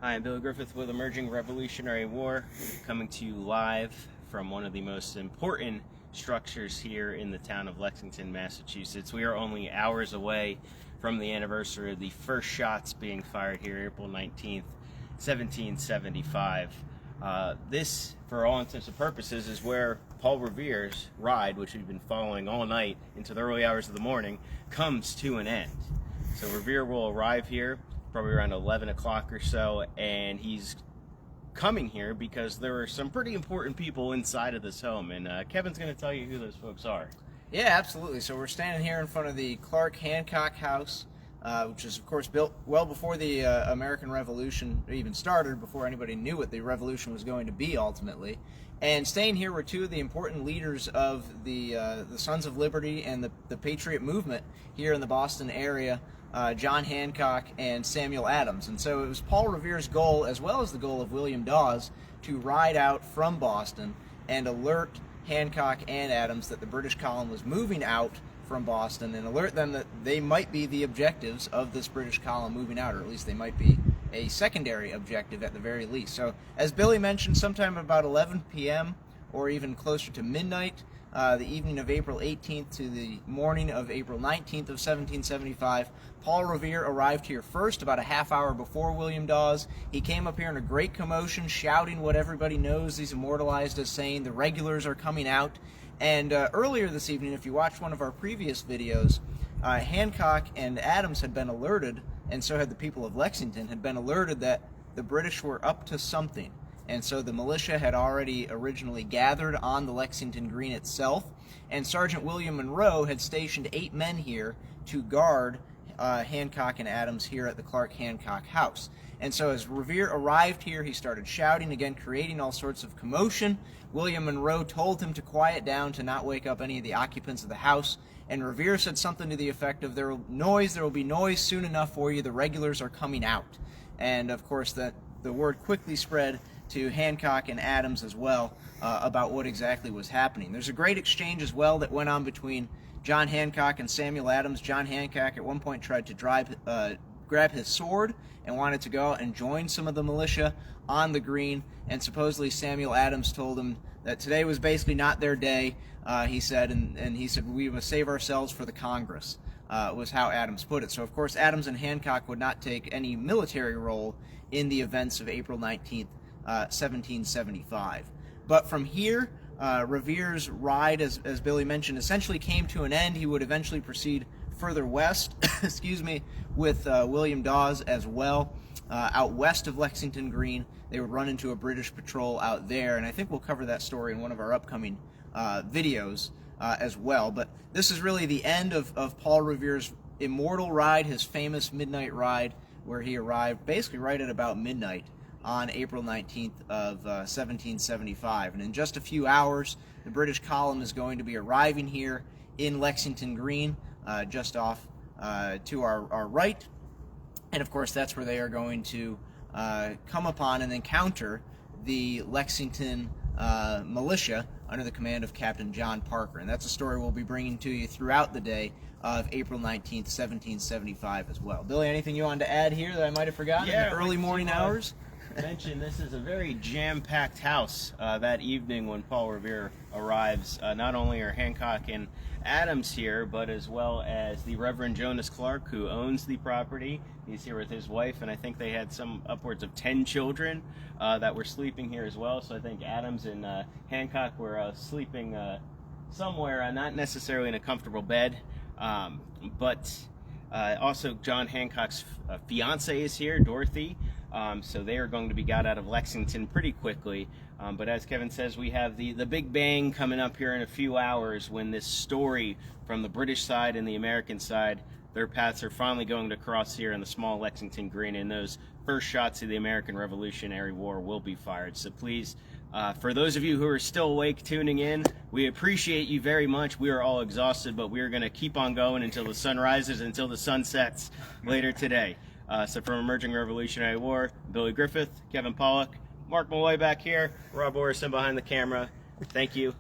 Hi, I'm Billy Griffith with Emerging Revolutionary War, coming to you live from one of the most important structures here in the town of Lexington, Massachusetts. We are only hours away from the anniversary of the first shots being fired here, April 19th, 1775. This, for all intents and purposes, is where Paul Revere's ride, which we've been following all night into the early hours of the morning, comes to an end. So Revere will arrive here probably around 11 o'clock or so, and he's coming here because there are some pretty important people inside of this home, and Kevin's going to tell you who those folks are. Yeah, absolutely. So we're standing here in front of the Clarke Hancock house, which is, of course, built well before the American Revolution even started, before anybody knew what the revolution was going to be ultimately. And staying here were two of the important leaders of the Sons of Liberty and the Patriot movement here in the Boston area, John Hancock and Samuel Adams. And so it was Paul Revere's goal, as well as the goal of William Dawes, to ride out from Boston and alert Hancock and Adams that the British column was moving out from Boston, and alert them that they might be the objectives of this British column moving out, or at least they might be a secondary objective at the very least. So, as Billy mentioned, sometime about 11 p.m. or even closer to midnight, the evening of April 18th to the morning of April 19th of 1775, Paul Revere arrived here first, about a half hour before William Dawes. He came up here in a great commotion, shouting what everybody knows he's immortalized as saying, "The regulars are coming out." And earlier this evening, if you watched one of our previous videos, Hancock and Adams had been alerted, and so had the people of Lexington, had been alerted that the British were up to something. And so the militia had already originally gathered on the Lexington Green itself, and Sergeant William Monroe had stationed 8 men here to guard Hancock and Adams here at the Clarke Hancock house. And so as Revere arrived here, he started shouting again, creating all sorts of commotion. William Monroe told him to quiet down, to not wake up any of the occupants of the house, and Revere said something to the effect of, there will be noise soon enough for you, the regulars are coming out." And of course that the word quickly spread to Hancock and Adams as well about what exactly was happening. There's a great exchange as well that went on between John Hancock and Samuel Adams. John Hancock at one point tried to grab his sword and wanted to go out and join some of the militia on the green, and supposedly Samuel Adams told him that today was basically not their day, he said, and he said, "We must save ourselves for the Congress," was how Adams put it. So of course Adams and Hancock would not take any military role in the events of April 19th, 1775. But from here, Revere's ride, as Billy mentioned, essentially came to an end. He would eventually proceed further west, excuse me, with William Dawes as well, out west of Lexington Green. They would run into a British patrol out there, and I think we'll cover that story in one of our upcoming videos as well. But this is really the end of Paul Revere's immortal ride, his famous midnight ride, where he arrived basically right at about midnight on April 19th of 1775. And in just a few hours, the British column is going to be arriving here in Lexington Green, just off to our right. And of course, that's where they are going to come upon and encounter the Lexington militia under the command of Captain John Parker. And that's a story we'll be bringing to you throughout the day of April 19th, 1775 as well. Billy, anything you wanted to add here that I might have forgotten in the early morning hours? Mention this is a very jam-packed house that evening when Paul Revere arrives. Not only are Hancock and Adams here, but as well as the Reverend Jonas Clarke, who owns the property. He's here with his wife, and I think they had some upwards of 10 children that were sleeping here as well. So I think Adams and Hancock were sleeping somewhere, not necessarily in a comfortable bed, but also John Hancock's fiance is here, Dorothy. So they are going to be got out of Lexington pretty quickly. But as Kevin says, we have the big bang coming up here in a few hours, when this story from the British side and the American side, their paths are finally going to cross here in the small Lexington Green, and those first shots of the American Revolutionary War will be fired. So please, for those of you who are still awake tuning in, we appreciate you very much. We are all exhausted, but we are going to keep on going until the sun rises, until the sun sets later today. So from Emerging Revolutionary War, Billy Griffith, Kevin Pollock, Mark Malloy back here, Rob Orison behind the camera. Thank you.